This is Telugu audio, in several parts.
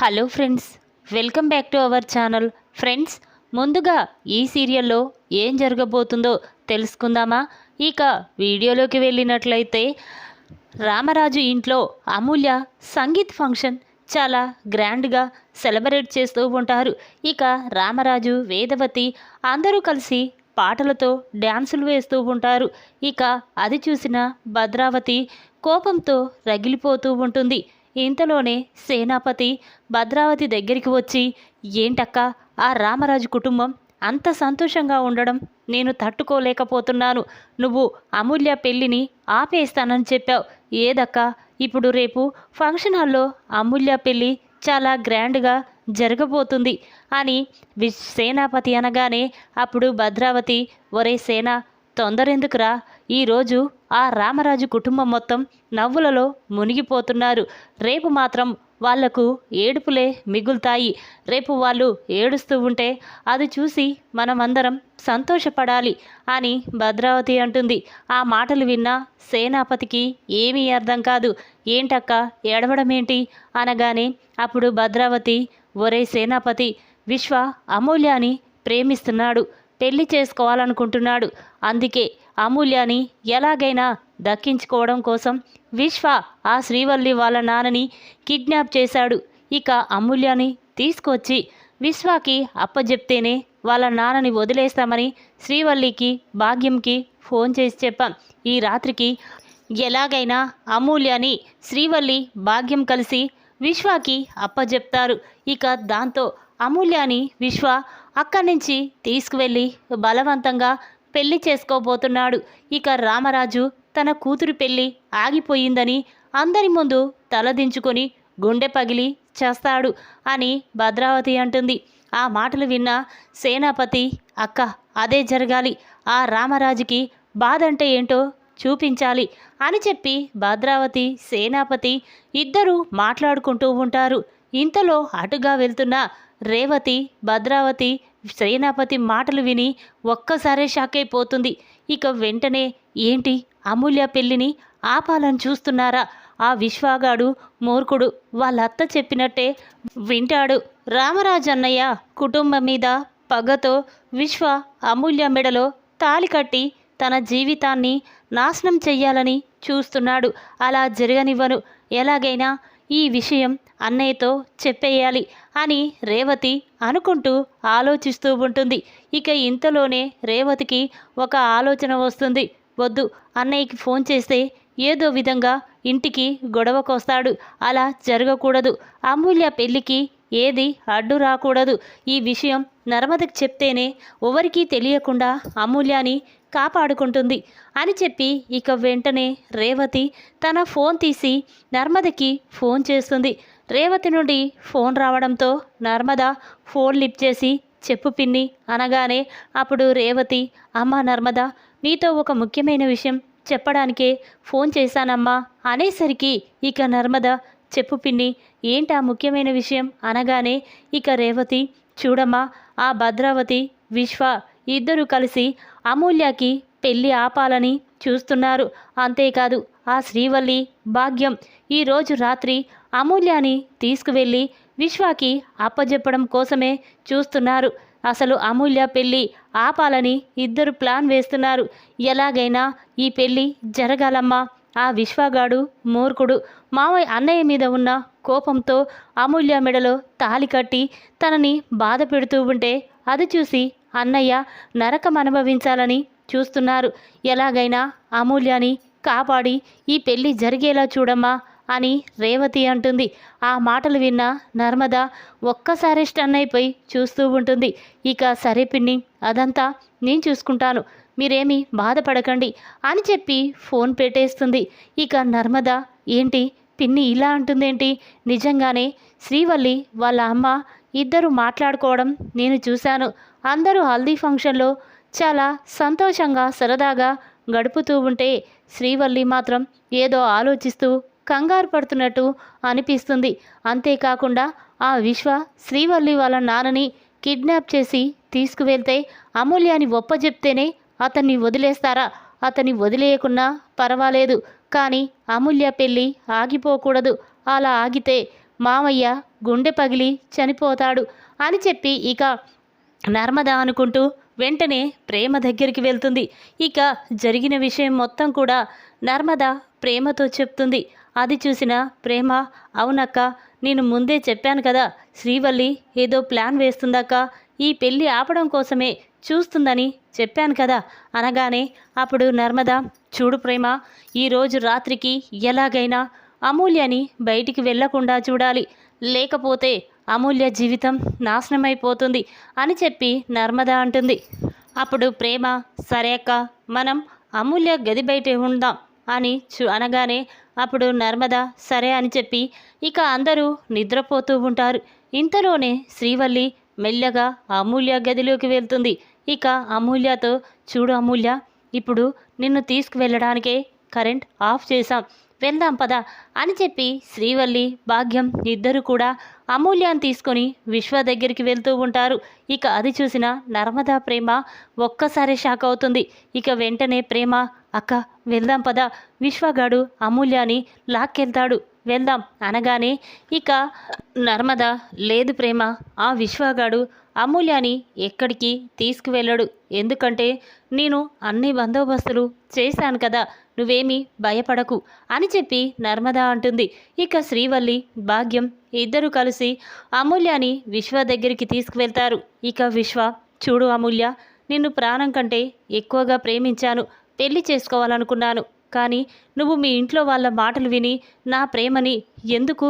Hello friends, welcome back to our channel. Friends, ముందుగా ఈ సీరియల్లో ఏం జరగబోతుందో తెలుసుకుందామా? ఇక వీడియోలోకి వెళ్ళినట్లయితే రామరాజు ఇంట్లో అమూల్య సంగీత్ ఫంక్షన్ చాలా గ్రాండ్గా సెలబ్రేట్ చేస్తూ ఉంటారు. ఇక రామరాజు, వేదవతి అందరూ కలిసి పాటలతో డ్యాన్సులు వేస్తూ ఉంటారు. ఇక అది చూసిన భద్రావతి కోపంతో రగిలిపోతూ ఉంటుంది. ఇంతలోనే సేనాపతి భద్రావతి దగ్గరికి వచ్చి, ఏంటక్క, ఆ రామరాజు కుటుంబం అంత సంతోషంగా ఉండడం నేను తట్టుకోలేకపోతున్నాను. నువ్వు అమూల్య పెళ్ళిని ఆపేస్తానని చెప్పావు. ఏదక్క, ఇప్పుడు రేపు ఫంక్షన్ హాల్లో అమూల్య పెళ్ళి చాలా గ్రాండ్గా జరగబోతుంది అని సేనాపతి అనగానే అప్పుడు భద్రావతి, ఒరే సేన, తొందరెందుకురా, ఈరోజు ఆ రామరాజు కుటుంబం మొత్తం నవ్వులలో మునిగిపోతున్నారు. రేపు మాత్రం వాళ్లకు ఏడుపులే మిగులుతాయి. రేపు వాళ్ళు ఏడుస్తూ ఉంటే అది చూసి మనమందరం సంతోషపడాలి అని భద్రావతి అంటుంది. ఆ మాటలు విన్న సేనాపతికి ఏమీ అర్థం కాదు. ఏంటక్క, ఏడవడమేంటి అనగానే అప్పుడు భద్రావతి, ఒరే సేనాపతి, విశ్వ అమూల్యాని ప్రేమిస్తున్నాడు, పెళ్లి చేసుకోవాలనుకుంటున్నాడు. అందుకే అమూల్యాని ఎలాగైనా దక్కించుకోవడం కోసం విశ్వ ఆ శ్రీవల్లి వాళ్ళ నాన్నని కిడ్నాప్ చేశాడు. ఇక అమూల్యాని తీసుకొచ్చి విశ్వాకి అప్పజెప్తేనే వాళ్ళ నాన్నని వదిలేస్తామని శ్రీవల్లికి, భాగ్యంకి ఫోన్ చేసి చెప్పాం. ఈ రాత్రికి ఎలాగైనా అమూల్యాని శ్రీవల్లి, భాగ్యం కలిసి విశ్వాకి అప్పజెప్తారు. ఇక దాంతో అమూల్యాని విశ్వ అక్కడి నుంచి తీసుకువెళ్ళి బలవంతంగా పెళ్లి చేసుకోబోతున్నాడు. ఇక రామరాజు తన కూతురు పెళ్లి ఆగిపోయిందని అందరి ముందు తలదించుకొని గుండె పగిలి చేస్తాడు అని భద్రావతి అంటుంది. ఆ మాటలు విన్న సేనాపతి, అక్క, అదే జరగాలి, ఆ రామరాజుకి బాధ అంటే ఏంటో చూపించాలి అని చెప్పి భద్రావతి, సేనాపతి ఇద్దరూ మాట్లాడుకుంటూ ఉంటారు. ఇంతలో అటుగా వెళ్తున్న రేవతి భద్రావతి, సేనాపతి మాటలు విని ఒక్కసారే షాక్ అయిపోతుంది. ఇక వెంటనే, ఏంటి, అమూల్య పెళ్ళిని ఆపాలని చూస్తున్నారా? ఆ విశ్వాగాడు మూర్ఖుడు, వాళ్ళ అత్త చెప్పినట్టే వింటాడు. రామరాజు అన్నయ్య కుటుంబం మీద పగతో విశ్వ అమూల్య మెడలో తాళి కట్టి తన జీవితాన్ని నాశనం చెయ్యాలని చూస్తున్నాడు. అలా జరగనివ్వను, ఎలాగైనా ఈ విషయం అన్నయ్యతో చెప్పేయాలి అని రేవతి అనుకుంటూ ఆలోచిస్తూ ఉంటుంది. ఇక ఇంతలోనే రేవతికి ఒక ఆలోచన వస్తుంది. వద్దు, అన్నయ్యకి ఫోన్ చేస్తే ఏదో విధంగా ఇంటికి గొడవకొస్తాడు, అలా జరగకూడదు. అమూల్య పెళ్ళికి ఏది అడ్డు రాకూడదు. ఈ విషయం నర్మదకి చెప్తేనే ఎవరికీ తెలియకుండా అమూల్యాని కాపాడుకుంటుంది అని చెప్పి ఇక వెంటనే రేవతి తన ఫోన్ తీసి నర్మదకి ఫోన్ చేస్తుంది. రేవతి నుండి ఫోన్ రావడంతో నర్మద ఫోన్ లిఫ్ట్ చేసి, చెప్పు పిన్ని అనగానే అప్పుడు రేవతి, అమ్మా నర్మద, నీతో ఒక ముఖ్యమైన విషయం చెప్పడానికే ఫోన్ చేశానమ్మా అనేసరికి ఇక నర్మద, చెప్పు పిన్ని, ఏంటా ముఖ్యమైన విషయం అనగానే ఇక రేవతి, చూడమ్మా, ఆ భద్రావతి, విశ్వ ఇద్దరూ కలిసి అమూల్యకి పెళ్ళి ఆపాలని చూస్తున్నారు. అంతేకాదు ఆ శ్రీవల్లి, భాగ్యం ఈరోజు రాత్రి అమూల్యాని తీసుకువెళ్ళి విశ్వాకి అప్పజెప్పడం కోసమే చూస్తున్నారు. అసలు అమూల్య పెళ్ళి ఆపాలని ఇద్దరు ప్లాన్ వేస్తున్నారు. ఎలాగైనా ఈ పెళ్ళి జరగాలమ్మా. ఆ విశ్వగాడు మూర్ఖుడు మావయ్య అన్నయ్య మీద ఉన్న కోపంతో అమూల్య మెడలో తాళి కట్టి తనని బాధ పెడుతూ ఉంటే అది చూసి అన్నయ్య నరకం అనుభవించాలని చూస్తున్నారు. ఎలాగైనా అమూల్యాని కాపాడి ఈ పెళ్ళి జరిగేలా చూడమ్మా అని రేవతి అంటుంది. ఆ మాటలు విన్న నర్మద ఒక్కసారి స్టన్ అయిపోయి చూస్తూ ఉంటుంది. ఇక సరే పిన్ని, అదంతా నేను చూసుకుంటాను, మీరేమీ బాధపడకండి అని చెప్పి ఫోన్ పెట్టేస్తుంది. ఇక నర్మద, ఏంటి పిన్ని ఇలా అంటుందేంటి? నిజంగానే శ్రీవల్లి వాళ్ళ అమ్మ ఇద్దరు మాట్లాడుకోవడం నేను చూశాను. అందరూ హల్దీ ఫంక్షన్లో చాలా సంతోషంగా సరదాగా గడుపుతూ ఉంటే శ్రీవల్లి మాత్రం ఏదో ఆలోచిస్తూ కంగారు పడుతున్నట్టు అనిపిస్తుంది. అంతేకాకుండా ఆ విశ్వ శ్రీవల్లి వాళ్ళ నాన్నని కిడ్నాప్ చేసి తీసుకువెళ్తే అమూల్యాని ఒప్పజెప్తేనే అతన్ని వదిలేస్తారా? అతన్ని వదిలేయకున్నా పర్వాలేదు, కానీ అమూల్య పెళ్ళి ఆగిపోకూడదు. అలా ఆగితే మావయ్య గుండె పగిలి చనిపోతాడు అని చెప్పి ఇక నర్మద అనుకుంటూ వెంటనే ప్రేమ దగ్గరికి వెళ్తుంది. ఇక జరిగిన విషయం మొత్తం కూడా నర్మద ప్రేమతో చెప్తుంది. అది చూసిన ప్రేమ, అవునక్క, నేను ముందే చెప్పాను కదా, శ్రీవల్లి ఏదో ప్లాన్ వేస్తుందక్క, ఈ పెళ్ళి ఆపడం కోసమే చూస్తుందని చెప్పాను కదా అనగానే అప్పుడు నర్మద, చూడు ప్రేమ, ఈరోజు రాత్రికి ఎలాగైనా అమూల్యని బయటికి వెళ్లకుండా చూడాలి, లేకపోతే అమూల్య జీవితం నాశనమైపోతుంది అని చెప్పి నర్మద అంటుంది. అప్పుడు ప్రేమ, సరే అక్క, మనం అమూల్య గది బయట ఉందాం అని అనగానే అప్పుడు నర్మద సరే అని చెప్పి ఇక అందరూ నిద్రపోతూ ఉంటారు. ఇంతలోనే శ్రీవల్లి మెల్లగా అమూల్య గదిలోకి వెళ్తుంది. ఇక అమూల్యతో, చూడు అమూల్య, ఇప్పుడు నిన్ను తీసుకువెళ్ళడానికే కరెంట్ ఆఫ్ చేశాం, వెళ్దాం పద అని చెప్పి శ్రీవల్లి, భాగ్యం ఇద్దరు కూడా అమూల్యాన్ని తీసుకొని విశ్వ దగ్గరికి వెళ్తూ ఉంటారు. ఇక అది చూసిన నర్మదా ప్రేమ ఒక్కసారి షాక్ అవుతుంది. ఇక వెంటనే ప్రేమ, అక్క వెళ్దాం పద, విశ్వగాడు అమూల్యాని లాక్కెళ్తాడు, వెళ్దాం అనగానే ఇక నర్మద, లేదు ప్రేమ, ఆ విశ్వగాడు అమూల్యాని ఎక్కడికి తీసుకువెళ్ళడు, ఎందుకంటే నేను అన్ని బందోబస్తులు చేశాను కదా, నువ్వేమీ భయపడకు అని చెప్పి నర్మద అంటుంది. ఇక శ్రీవల్లి, భాగ్యం ఇద్దరు కలిసి అమూల్యాని విశ్వ దగ్గరికి తీసుకువెళ్తారు. ఇక విశ్వ, చూడు అమూల్య, నిన్ను ప్రాణం కంటే ఎక్కువగా ప్రేమించాను, పెళ్లి చేసుకోవాలనుకున్నాను, కానీ నువ్వు మీ ఇంట్లో వాళ్ళ మాటలు విని నా ప్రేమని ఎందుకు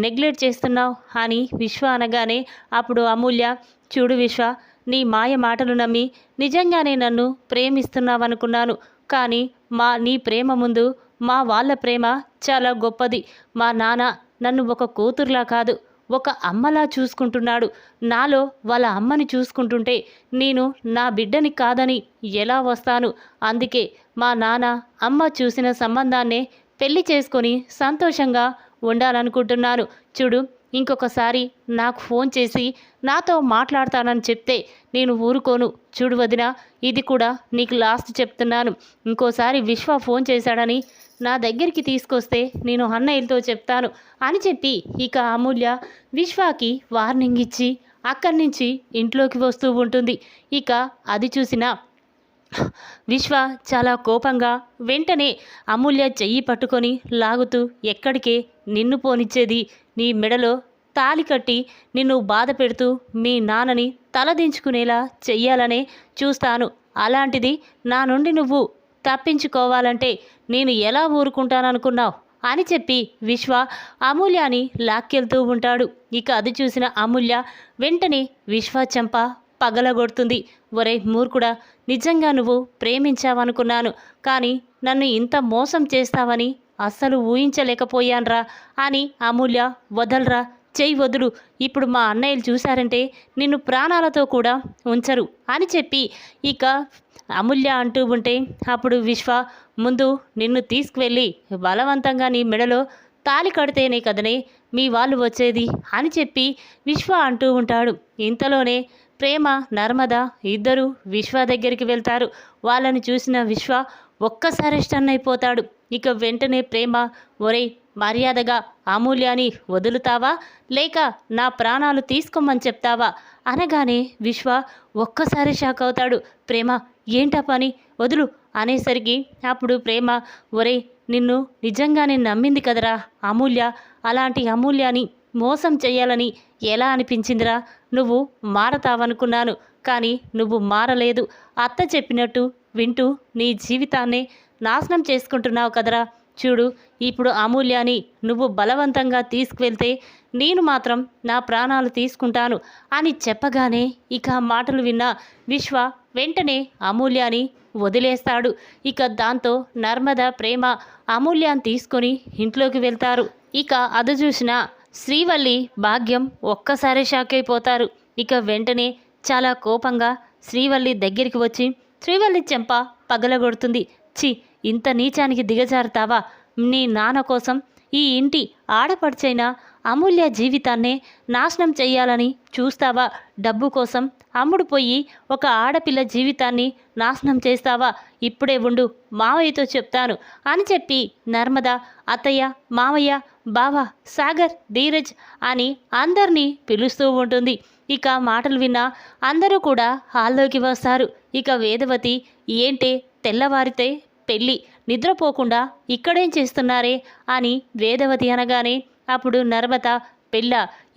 నెగ్లెక్ట్ చేస్తున్నావు అని విశ్వ అనగానే అప్పుడు అమూల్య, చూడు విశ్వ, నీ మాయ మాటలు నమ్మి నిజంగానే నన్ను ప్రేమిస్తున్నావనుకున్నాను, కానీ నీ ప్రేమ ముందు మా వాళ్ళ ప్రేమ చాలా గొప్పది. మా నాన్న నన్ను ఒక కూతురులా కాదు, ఒక అమ్మలా చూసుకుంటున్నాడు. నాలో వాళ్ళ అమ్మని చూసుకుంటుంటే నేను నా బిడ్డని కాదని ఎలా వస్తాను? అందుకే మా నాన్న అమ్మ చూసిన సంబంధాన్నే పెళ్లి చేసుకొని సంతోషంగా ఉండాలనుకుంటున్నాను. చూడు, ఇంకొకసారి నాకు ఫోన్ చేసి నాతో మాట్లాడతానని చెప్తే నేను ఊరుకోను. చూడు వదిన, ఇది కూడా నీకు లాస్ట్ చెప్తున్నాను. ఇంకోసారి విశ్వ ఫోన్ చేశాడని నా దగ్గరికి తీసుకొస్తే నేను అన్నయ్యలతో చెప్తాను అని చెప్పి ఇక అమూల్య విశ్వాకి వార్నింగ్ ఇచ్చి అక్కడి నుంచి ఇంట్లోకి వస్తూ ఉంటుంది. ఇక అది చూసిన విశ్వ చాలా కోపంగా వెంటనే అమూల్య చెయ్యి పట్టుకొని లాగుతూ, ఎక్కడికే నిన్ను పోనిచ్చేది, నీ మెడలో తాళి కట్టి నిన్ను బాధ పెడుతూ మీ నాన్నని తలదించుకునేలా చెయ్యాలనే చూస్తాను. అలాంటిది నా నుండి నువ్వు తప్పించుకోవాలంటే నేను ఎలా ఊరుకుంటాననుకున్నావు అని చెప్పి విశ్వ అమూల్యాని లాక్కెళ్తూ ఉంటాడు. ఇక అది చూసిన అమూల్య వెంటనే విశ్వ చెంప పగలగొడుతుంది. ఒరే మూర్ఖుడా, నిజంగా నువ్వు ప్రేమించావనుకున్నాను, కానీ నన్ను ఇంత మోసం చేస్తావని అస్సలు ఊహించలేకపోయాన్రా అని అమూల్య, వదలరా, చెయ్యి వదులు, ఇప్పుడు మా అన్నయ్యలు చూశారంటే నిన్ను ప్రాణాలతో కూడా ఉంచరు అని చెప్పి ఇక అమూల్య అంటూ ఉంటే అప్పుడు విశ్వ, ముందు నిన్ను తీసుకువెళ్ళి బలవంతంగా నీ మెడలో తాళి కడితేనే కదనే మీ వాళ్ళు వచ్చేది అని చెప్పి విశ్వ అంటూ ఉంటాడు. ఇంతలోనే ప్రేమ, నర్మద ఇద్దరు విశ్వ దగ్గరికి వెళ్తారు. వాళ్ళని చూసిన విశ్వ ఒక్కసారి స్టన్ అయిపోతాడు. ఇక వెంటనే ప్రేమ, ఒరేయ్, మర్యాదగా అమూల్యాని వదులుతావా లేక నా ప్రాణాలు తీసుకోమని చెప్తావా అనగానే విశ్వ ఒక్కసారి షాక్ అవుతాడు. ప్రేమ, ఏంటా పని, వదులు అనేసరికి అప్పుడు ప్రేమ, ఒరేయ్, నిన్ను నిజంగానే నమ్మింది కదరా అమూల్య, అలాంటి అమూల్యాని మోసం చెయ్యాలని ఎలా అనిపించిందిరా? నువ్వు మారతావనుకున్నాను, కానీ నువ్వు మారలేదు. అత్త చెప్పినట్టు వింటూ నీ జీవితాన్నే నాశనం చేసుకుంటున్నావు కదరా. చూడు, ఇప్పుడు అమూల్యాని నువ్వు బలవంతంగా తీసుకువెళ్తే నేను మాత్రం నా ప్రాణాలు తీసుకుంటాను అని చెప్పగానే ఇక మాటలు విన్న విశ్వ వెంటనే అమూల్యాని వదిలేస్తాడు. ఇక దాంతో నర్మద, ప్రేమ అమూల్యాన్ని తీసుకొని ఇంట్లోకి వెళ్తారు. ఇక అది చూసిన శ్రీవల్లి, భాగ్యం ఒక్కసారి షాక్ అయిపోతారు. ఇక వెంటనే చాలా కోపంగా శ్రీవల్లి దగ్గరికి వచ్చి శ్రీవల్లి చెంప పగలగొడుతుంది. చి, ఇంత నీచానికి దిగజారుతావా? నీ నాన్న కోసం ఈ ఇంటి ఆడపడిచైన అమూల్య జీవితాన్నే నాశనం చెయ్యాలని చూస్తావా? డబ్బు కోసం అమ్ముడుపోయి ఒక ఆడపిల్ల జీవితాన్ని నాశనం చేస్తావా? ఇప్పుడే ఉండు, మావయ్యతో చెప్తాను అని చెప్పి నర్మద, అత్తయ్య, మావయ్య బావా, సాగర్, ధీరజ్ అని అందరినీ పిలుస్తూ ఉంటుంది. ఇక మాటలు విన్న అందరూ కూడా హాల్లోకి వస్తారు. ఇక వేదవతి, ఏంటే తెల్లవారితే పెళ్ళి, నిద్రపోకుండా ఇక్కడేం చేస్తున్నారే అని వేదవతి అనగానే అప్పుడు నర్మద, పెళ్ళ,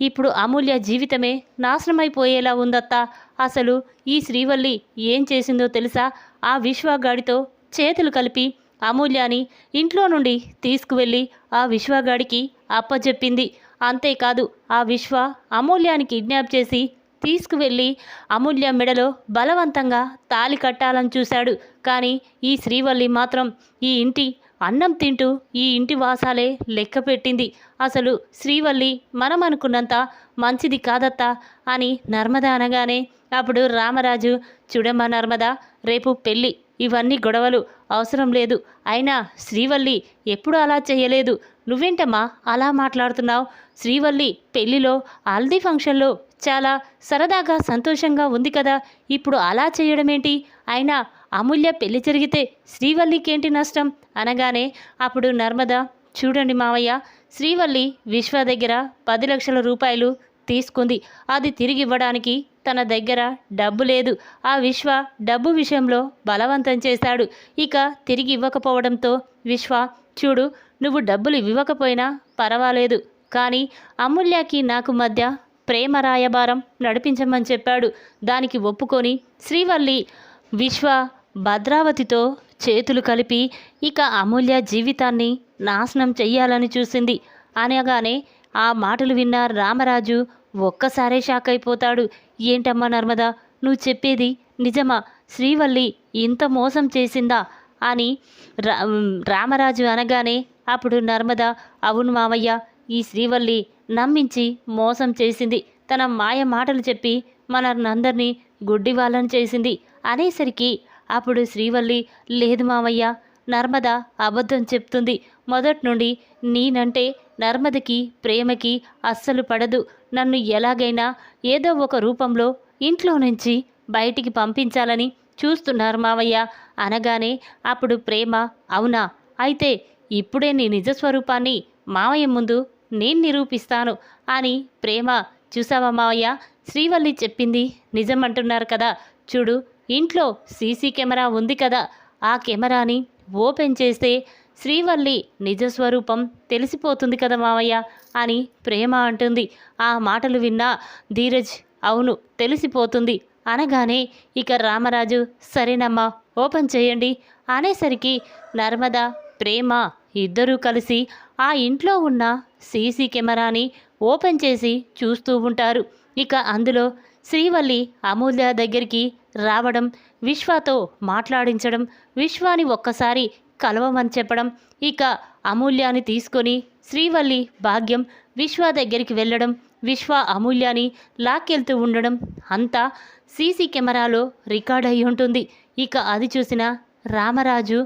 ఇప్పుడు అమూల్య జీవితమే నాశనమైపోయేలా ఉందత్తా. అసలు ఈ శ్రీవల్లి ఏం చేసిందో తెలుసా? ఆ విశ్వగాడితో చేతులు కలిపి అమూల్యాని ఇంట్లో నుండి తీసుకువెళ్ళి ఆ విశ్వగాడికి అప్పచెప్పింది. అంతేకాదు ఆ విశ్వ అమూల్యాన్ని కిడ్నాప్ చేసి తీసుకువెళ్ళి అమూల్య మెడలో బలవంతంగా తాళి కట్టాలని చూశాడు. కానీ ఈ శ్రీవల్లి మాత్రం ఈ ఇంటి అన్నం తింటూ ఈ ఇంటి వాసాలే లెక్క పెట్టింది. అసలు శ్రీవల్లి మనం అనుకున్నంత మంచిది కాదత్తా అని నర్మద అనగానే అప్పుడు రామరాజు, చూడమ్మా నర్మద, రేపు పెళ్ళి, ఇవన్నీ గొడవలు అవసరం లేదు. అయినా శ్రీవల్లి ఎప్పుడు అలా చేయలేదు. నువ్వేంటమ్మా అలా మాట్లాడుతున్నావు? శ్రీవల్లి పెళ్లిలో హల్దీ ఫంక్షన్లో చాలా సరదాగా సంతోషంగా ఉంది కదా, ఇప్పుడు అలా చేయడమేంటి? అయినా అమూల్య పెళ్లి జరిగితే శ్రీవల్లికేంటి నష్టం అనగానే అప్పుడు నర్మద, చూడండి మావయ్య, శ్రీవల్లి విశ్వ దగ్గర 10 లక్షల రూపాయలు తీసుకుంది. అది తిరిగి ఇవ్వడానికి తన దగ్గర డబ్బు లేదు. ఆ విశ్వ డబ్బు విషయంలో బలవంతం చేశాడు. ఇక తిరిగి ఇవ్వకపోవడంతో విశ్వ, చూడు, నువ్వు డబ్బులు ఇవ్వకపోయినా పర్వాలేదు, కానీ అమూల్యకి నాకు మధ్య ప్రేమ రాయబారం నడిపించమని చెప్పాడు. దానికి ఒప్పుకొని శ్రీవల్లి విశ్వ భద్రావతితో చేతులు కలిపి ఇక అమూల్య జీవితాన్ని నాశనం చెయ్యాలని చూసింది అనగానే ఆ మాటలు విన్న రామరాజు ఒక్కసారే షాక్ అయిపోతాడు. ఏంటమ్మా నర్మద, నువ్వు చెప్పేది నిజమా? శ్రీవల్లి ఇంత మోసం చేసిందా అని రామరాజు అనగానే అప్పుడు నర్మద, అవును మావయ్య, ఈ శ్రీవల్లి నమ్మించి మోసం చేసింది. తన మాయ మాటలు చెప్పి మనందరినీ గుడ్డి వాళ్ళని చేసింది అనేసరికి అప్పుడు శ్రీవల్లి, లేదు మావయ్య, నర్మద అబద్ధం చెప్తుంది. మొదటి నుండి నేనంటే నర్మదకి ప్రేమకి అస్సలు పడదు. నన్ను ఎలాగైనా ఏదో ఒక రూపంలో ఇంట్లో నుంచి బయటికి పంపించాలని చూస్తున్నారు మావయ్య అనగానే అప్పుడు ప్రేమ, అవునా, అయితే ఇప్పుడే నీ నిజస్వరూపాన్ని మావయ్య ముందు నేను నిరూపిస్తాను అని ప్రేమ, చూసావా మావయ్య, శ్రీవల్లి చెప్పింది నిజమంటున్నారు కదా, చూడు, ఇంట్లో సీసీ కెమెరా ఉంది కదా, ఆ కెమెరాని ఓపెన్ చేస్తే శ్రీవల్లి నిజస్వరూపం తెలిసిపోతుంది కదా మావయ్య అని ప్రేమ అంటుంది. ఆ మాటలు విన్నా ధీరజ్, అవును తెలిసిపోతుంది అనగానే ఇక రామరాజు, సరేనమ్మా ఓపెన్ చేయండి అనేసరికి నర్మద, ప్రేమ ఇద్దరూ కలిసి ఆ ఇంట్లో ఉన్న సీసీ కెమెరాని ఓపెన్ చేసి చూస్తూ ఉంటారు. ఇక అందులో శ్రీవల్లి అమూల్య దగ్గరికి రావడం, విశ్వతో మాట్లాడించడం, విశ్వాని ఒక్కసారి కలవమని చెప్పడం, ఇక అమూల్యాని తీసుకొని శ్రీవల్లి భాగ్యం విశ్వ దగ్గరికి వెళ్ళడం, విశ్వ అమూల్యాని లాక్కెళ్తూ ఉండడం అంతా సీసీ కెమెరాలో రికార్డ్ అయి ఉంటుంది. ఇక అది చూసిన రామరాజు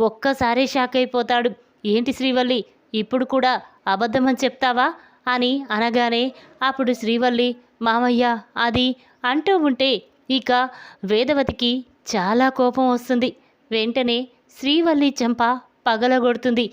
ఒక్కసారే షాక్ అయిపోతాడు. ఏంటి శ్రీవల్లి, ఇప్పుడు కూడా అబద్ధమని చెప్తావా అని అనగానే అప్పుడు శ్రీవల్లి, మామయ్య అది అంటూ ఉంటే ఇక వేదవతికి చాలా కోపం వస్తుంది. వెంటనే శ్రీవల్లి చెంప పగలగొడుతుంది.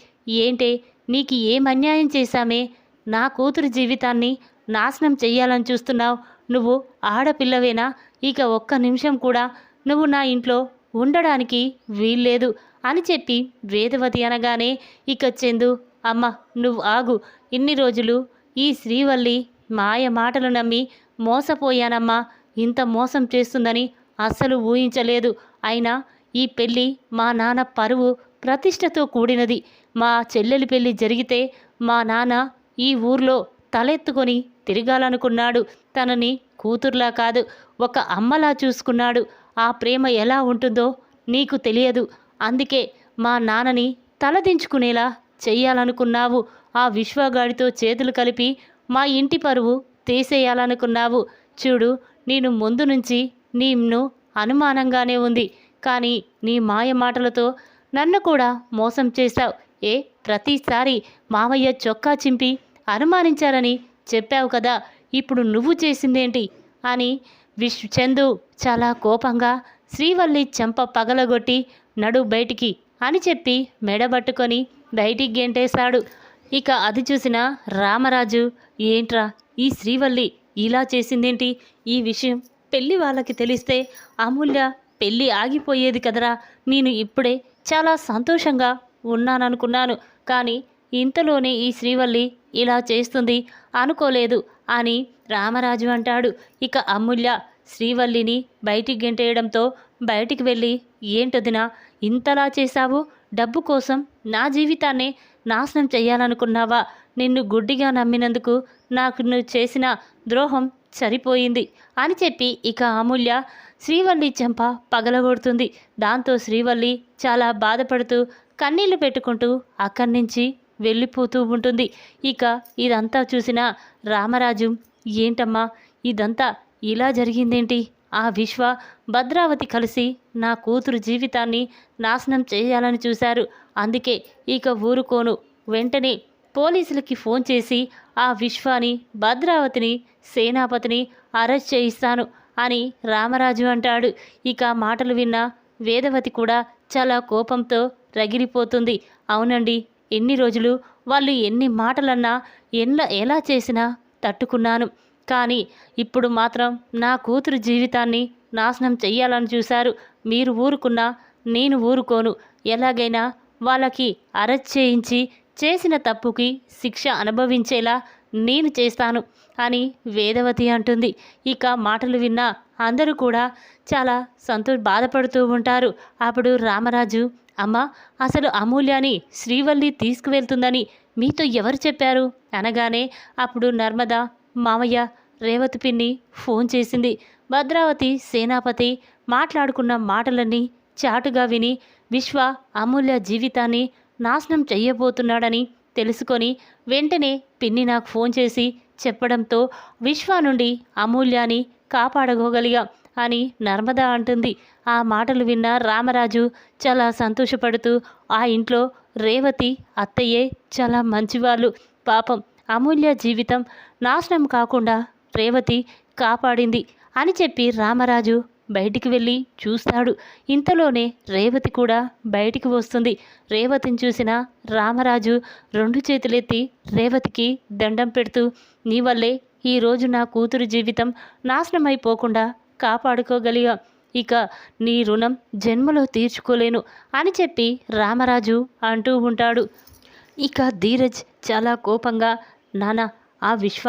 ఏంటే, నీకు ఏం అన్యాయం చేశామే? నా కూతురు జీవితాన్ని నాశనం చెయ్యాలని చూస్తున్నావు? నువ్వు ఆడపిల్లవేనా? ఇక ఒక్క నిమిషం కూడా నువ్వు నా ఇంట్లో ఉండడానికి వీల్లేదు అని చెప్పి వేదవతి అనగానే ఇక చందు, అమ్మ నువ్వు ఆగు, ఇన్ని రోజులు ఈ శ్రీవల్లి మాయ మాటలు నమ్మి మోసపోయానమ్మా. ఇంత మోసం చేస్తుందని అస్సలు ఊహించలేదు. అయినా ఈ పెళ్ళి మా నాన్న పరువు ప్రతిష్టతో కూడినది. మా చెల్లెలి పెళ్ళి జరిగితే మా నాన్న ఈ ఊర్లో తలెత్తుకొని తిరగాలనుకున్నాడు. తనని కూతుర్లా కాదు, ఒక అమ్మలా చూసుకున్నాడు. ఆ ప్రేమ ఎలా ఉంటుందో నీకు తెలియదు. అందుకే మా నాన్నని తలదించుకునేలా చెయ్యాలనుకున్నావు. ఆ విశ్వగాడితో చేతులు కలిపి మా ఇంటి పరువు తీసేయాలనుకున్నావు. చూడు, నేను ముందు నుంచి నిన్ను అనుమానంగానే ఉంది, కానీ నీ మాయ మాటలతో నన్ను కూడా మోసం చేశావు. ప్రతిసారి మావయ్య చొక్కా చింపి అనుమానించారని చెప్పావు కదా, ఇప్పుడు నువ్వు చేసిందేంటి అని చందు చాలా కోపంగా శ్రీవల్లి చెంప పగలగొట్టి నడు బయటికి అని చెప్పి మెడబట్టుకొని బయటికి గెంటేశాడు. ఇక అది చూసిన రామరాజు, ఏంట్రా ఈ శ్రీవల్లి ఇలా చేసిందేంటి? ఈ విషయం పెళ్లి వాళ్ళకి తెలిస్తే అమూల్య పెళ్ళి ఆగిపోయేది కదరా. నేను ఇప్పుడే చాలా సంతోషంగా ఉన్నాననుకున్నాను, కానీ ఇంతలోనే ఈ శ్రీవల్లి ఇలా చేస్తుంది అనుకోలేదు అని రామరాజు అంటాడు. ఇక అమూల్య శ్రీవల్లిని బయటికి గెంటేయడంతో బయటికి వెళ్ళి, ఏంటొదినా ఇంతలా చేశావు? డబ్బు కోసం నా జీవితాన్నే నాశనం చెయ్యాలనుకున్నావా? నిన్ను గుడ్డిగా నమ్మినందుకు నాకు నువ్వు చేసిన ద్రోహం సరిపోయింది అని చెప్పి ఇక అమూల్య శ్రీవల్లి చెంప పగలగొడుతుంది. దాంతో శ్రీవల్లి చాలా బాధపడుతూ కన్నీళ్లు పెట్టుకుంటూ అక్కడి నుంచి వెళ్ళిపోతూ ఉంటుంది. ఇక ఇదంతా చూసిన రామరాజు, ఏంటమ్మా ఇదంతా ఇలా జరిగిందేంటి? ఆ విశ్వ, భద్రావతి కలిసి నా కూతురు జీవితాన్ని నాశనం చేయాలని చూశారు. అందుకే ఇక ఊరుకోను. వెంటనే పోలీసులకి ఫోన్ చేసి ఆ విశ్వాని, భద్రావతిని, సేనాపతిని అరెస్ట్ చేయిస్తాను అని రామరాజు అంటాడు. ఇక మాటలు విన్న వేదవతి కూడా చాలా కోపంతో రగిలిపోతుంది. అవునండి, ఎన్ని రోజులు వాళ్ళు ఎన్ని మాటలన్నా ఎలా చేసినా తట్టుకున్నాను, కానీ ఇప్పుడు మాత్రం నా కూతురు జీవితాన్ని నాశనం చెయ్యాలని చూశారు. మీరు ఊరుకున్నా నేను ఊరుకోను. ఎలాగైనా వాళ్ళకి అరెస్ట్ చేయించి చేసిన తప్పుకి శిక్ష అనుభవించేలా నేను చేస్తాను అని వేదవతి అంటుంది. ఇక మాటలు విన్న అందరూ కూడా చాలా బాధపడుతూ ఉంటారు. అప్పుడు రామరాజు, అమ్మ, అసలు అమూల్యాని శ్రీవల్లి తీసుకువెళ్తుందని మీతో ఎవరు చెప్పారు అనగానే అప్పుడు నర్మద, మామయ్య, రేవతి పిన్ని ఫోన్ చేసింది. భద్రావతి, సేనాపతి మాట్లాడుకున్న మాటలన్నీ చాటుగా విని విశ్వ అమూల్య జీవితాన్ని నాశనం చెయ్యబోతున్నాడని తెలుసుకొని వెంటనే పిన్ని నాకు ఫోన్ చేసి చెప్పడంతో విశ్వ నుండి అమూల్యాని కాపాడుకోగలిగా అని నర్మద అంటుంది. ఆ మాటలు విన్న రామరాజు చాలా సంతోషపడుతూ, ఆ ఇంట్లో రేవతి, అత్తయ్యే చాలా మంచివాళ్ళు, పాపం అమూల్య జీవితం నాశనం కాకుండా రేవతి కాపాడింది అని చెప్పి రామరాజు బయటికి వెళ్ళి చూస్తాడు. ఇంతలోనే రేవతి కూడా బయటికి వస్తుంది. రేవతిని చూసిన రామరాజు రెండు చేతులెత్తి రేవతికి దండం పెడుతూ, నీ వల్లే ఈరోజు నా కూతురు జీవితం నాశనమైపోకుండా కాపాడుకోగలిగా. ఇక నీ రుణం జన్మలో తీర్చుకోలేను అని చెప్పి రామరాజు అంటూ ఉంటాడు. ఇక ధీరజ్ చాలా కోపంగా, నాన్న, ఆ విశ్వ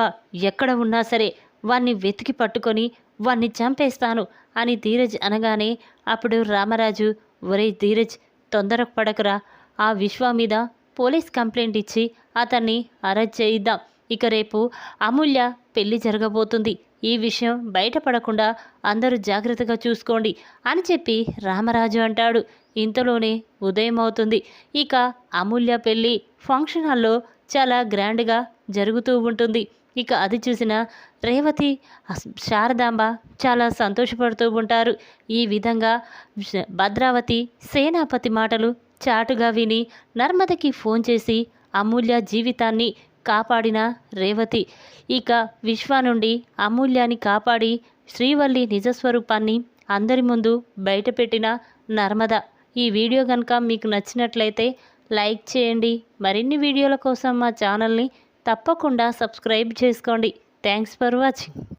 ఎక్కడ ఉన్నా సరే వాణ్ణి వెతికి పట్టుకొని వాణ్ణి చంపేస్తాను అని ధీరజ్ అనగానే అప్పుడు రామరాజు, ఒరే ధీరజ్, తొందరపడకురా, ఆ విశ్వ మీద పోలీస్ కంప్లైంట్ ఇచ్చి అతన్ని అరెస్ట్ చేయిద్దాం. ఇక రేపు అమూల్య పెళ్లి జరగబోతుంది, ఈ విషయం బయటపడకుండా అందరూ జాగ్రత్తగా చూసుకోండి అని చెప్పి రామరాజు అంటాడు. ఇంతలోనే ఉదయం అవుతుంది. ఇక అమూల్య పెళ్ళి ఫంక్షన్ హాల్లో చాలా గ్రాండ్గా జరుగుతూ ఉంటుంది. ఇక అది చూసిన రేవతి, శారదాంబ చాలా సంతోషపడుతూ ఉంటారు. ఈ విధంగా భద్రావతి, సేనాపతి మాటలు చాటుగా విని నర్మదకి ఫోన్ చేసి అమూల్య జీవితాన్ని కాపాడిన రేవతి, ఇక విశ్వ నుండి అమూల్యాన్ని కాపాడి శ్రీవల్లి నిజస్వరూపాన్ని అందరి ముందు బయటపెట్టిన నర్మద. ఈ వీడియో కనుక మీకు నచ్చినట్లయితే లైక్ చేయండి. మరిన్ని వీడియోల కోసం మా ఛానల్ని తప్పకుండా సబ్స్క్రైబ్ చేసుకోండి. Thanks for watching.